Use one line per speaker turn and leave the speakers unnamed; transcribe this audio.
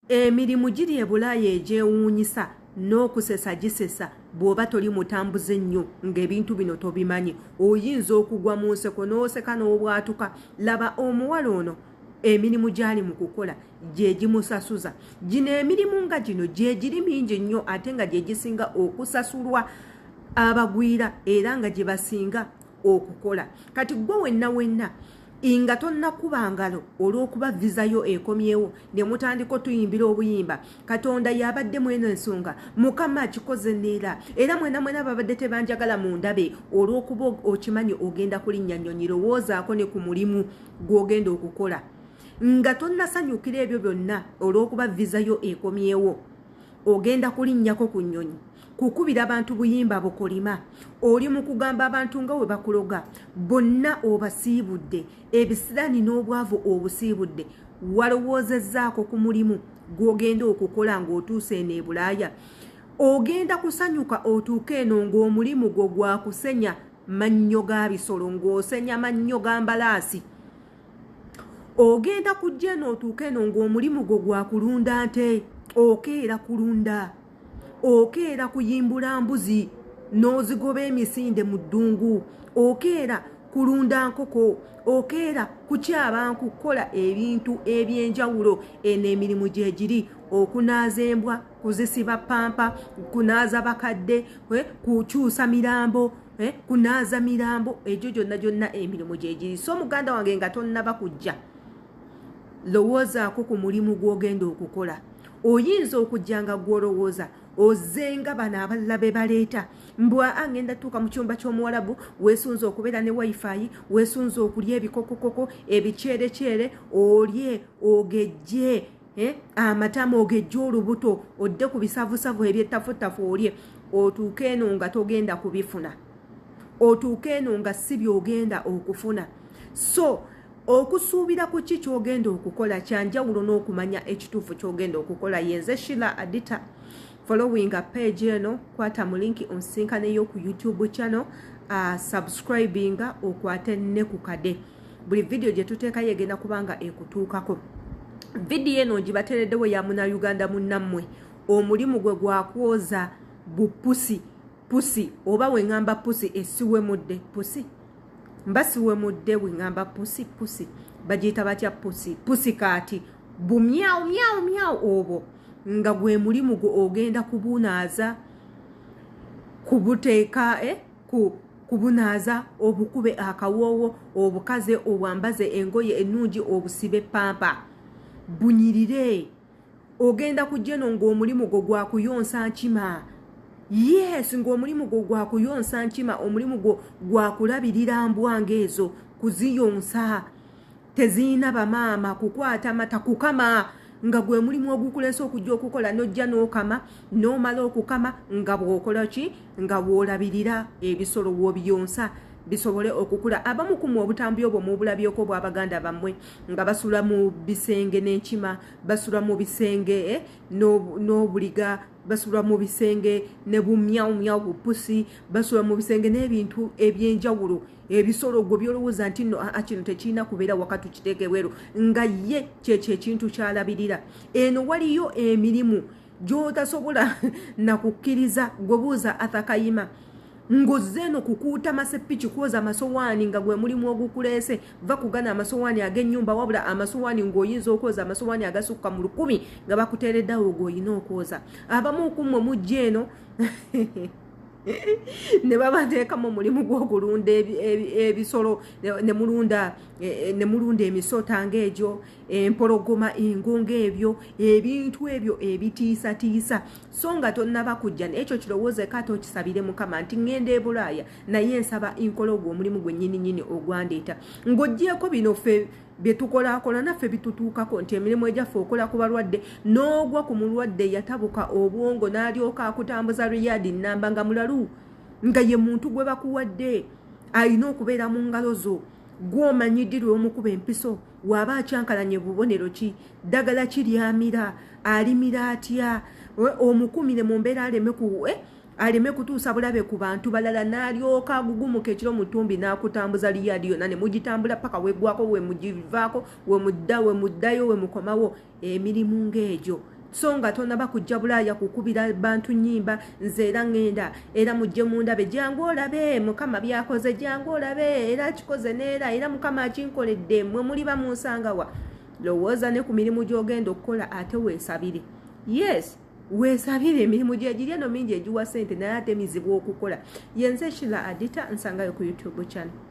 emirimu giri ebulaaya egyewuunyisa n'okusesa gisesa bw'oba toli mutambuze ennyo ng'ebintu bino tobimanyi oyinza okugwa mu nseko n'oseka n'obwatuka laba omuwala ono emirimu gy'ali mu kukola gye gimusasuza gino emirimu nga gino gye giri mingi nnyo ate nga gye gisinga okusasulwa abagwira era nga gye basinga okukola kati gwe wenna nga tonnakuba ngalo olw'okuba vizayo ekomyewo ne mutandika otuyimbira obuyimba katonda yabadde mweno ensonga mukama akikoze neera era mwena babadde tebanjagala mu ndabe olw'okuba okimanyi ogenda kulinnya nnyonyi lowoozaako ne ku mulimu gw'ogenda okukola nga tonnasanyukira ebyo byonna olw'okuba vizayo ekomyewo ogenda kulinnyako ku nnyonyi kukubira abantu buyimba bukolima oli mu kugamba abantu nga we bakuloga bonna obasiibudde ebisirani n'obwavu obusiibudde walowoozezzaako ku mulimu gw'ogenda okukola ng'otuuse eno e Bulaaya ogenda kusanyuka otuuke eno ng'omulimu gwo gwakusenya mannyo ga bisolo ng'osenya mannyo ga mbalaasi ogenda kujja eno otuuke eno ng'omulimu gwo gwakulunda nte okeera kulunda okeera kuyimbula mbuzi n'ozigoba emisinde mu ddungu okeera kulunda nkoko okeera kukyaba nkukola ebintu ebyenjawulo eno emirimu gye giri okunaaza embwa kuzisiba pampa kunaaza bakadde kukyusa mirambo kunaaza mirambo egyo gyonna emirimu gye giri so muganda wange nga tonnaba kujja lowoozaako ku mulimu gw'ogenda okukola oyinza okujja nga gw'olowooza ozenga bano abalala be baleeta mbwa angenda tuuka mu kyumba ky'omuwalabu weesunza okubeera ne wifi weesunza okulya ebikokokoko ebikyerekyere olye ogejje amatama ogejje olubuto odde ku bisavusavu ebyettafutafu olye otuuke eno nga togenda kubifuna otuuke eno nga si byogenda okufuna so okusuubira ku ki kyogenda okukola kyanjawulo n'okumanya ekituufu kyogenda okukola yenze Sheila Adita following a page eno kwata mu linki onsinkaneyo ku YouTube channel subscribing okwate ne ku kade buli video gye tuteekayo egenda kubanga ekutuukako video eno ngibateereddewo ya Munnayuganda munnammwe omulimu gwe gwakwoza bupusi pusi oba wengamba pusi esiwe mudde pusi mbasiwe mudde wengamba pusi bagiyita batya pusi kati bumyao obwo nga gwe mulimu gwo ogenda kubunaaza kubuteeka kubunaaza obukube akawoowo obukaze obwambaze engoye ennungi obusibe pampa bunyirire ogenda kujja eno ng'omulimu gwo gwakuyonsa nkima yes ng'omulimu gwo gwakuyonsa nkima omulimu gwo gwakulabirira mbwanga ezo kuziyonsa teziyina bamaama kukwata mata kukama nga gwe mulimu ogukulesa okujja okukola nojja n'okama n'omala okukama nga bw'okola ki nga bw'olabirira ebisolo w'obiyonsa bisobole okukula abamu kumwe obutambi obwo mu bulabyeko bw'abaganda bammwe nga basula mu bisenge n'enkima basula mu bisenge n'obuliga basula mu bisenge ne bumyawumyawu bupusi basula mu bisenge n'ebintu ebyenjawulo ebisolo gwe byolowooza nti nno kino tekirina kubeera wakati kiteekebweru nga ye kyekyo ekintu kyalabirira eno waliyo emirimu gy'otasobola nakukkiriza gwe buuza athakayima ngozze eno kukuuta masepiki kwoza amasowaani nga gwe mulimu ogukuleese va kugana amasowaani ag'ennyumba wabula amasowaani ng'oyinza okwoza amasowaani agasukka mu 100 nga bakuteereddawo g'olina okwoza abamu okummwe mujja eno ne babateekamu omulimu gw'okulunda ebisolo ne mulunda emisota ng'egyo empologoma engonga ebyo ebintu ebyo ebitiisatiisa so nga tonnaba kujja ekyo kirowooze kati okisabire mukama nti ŋŋenda e Bulaaya naye nsaba nkola ogwo omulimu gwe nnyini ogwandeeta ng'oggyeko bino ffe bye tukolakola naffe bitutuukako nti emirimu egyaffe okola ku balwadde n'ogwa ku mulwadde yatabuka obwongo n'alyoka akutambuza riyadi nnamba nga mulalu nga ye muntu gwe bakuwadde alina okubeera mu ngalo zo gw'omanyiddirwa omukuba empiso waaba akyankalanye bubonero ki ddagala kiryamira alimira atya omukumire mu mbeera aleme kutuusa bulabe ku bantu balala n'alyoka agugumuka ekiro mu ttumbi n'akutambuza liyadi yonna ne mugitambula paka weggwako we mugivaako we muddayo we mukomawo emirimu ng'egyo so nga tonaba kujja bulaaya kukubira bantu nnyimba nze era ŋŋenda era mujje mundabe jangu olabe mukama byakoze jangu olabe era kikoze neera era mukama akinkoledde mwe muli bamunsangawa. Lowooza ne ku mirimu gy'ogenda okukola ate weesabire. Yes, weesabire emirimu gyegiri eno mingi egiwa ssente naye ate mizibu okukola. Yenze Sheila Adita nsangayo ku YouTube channel.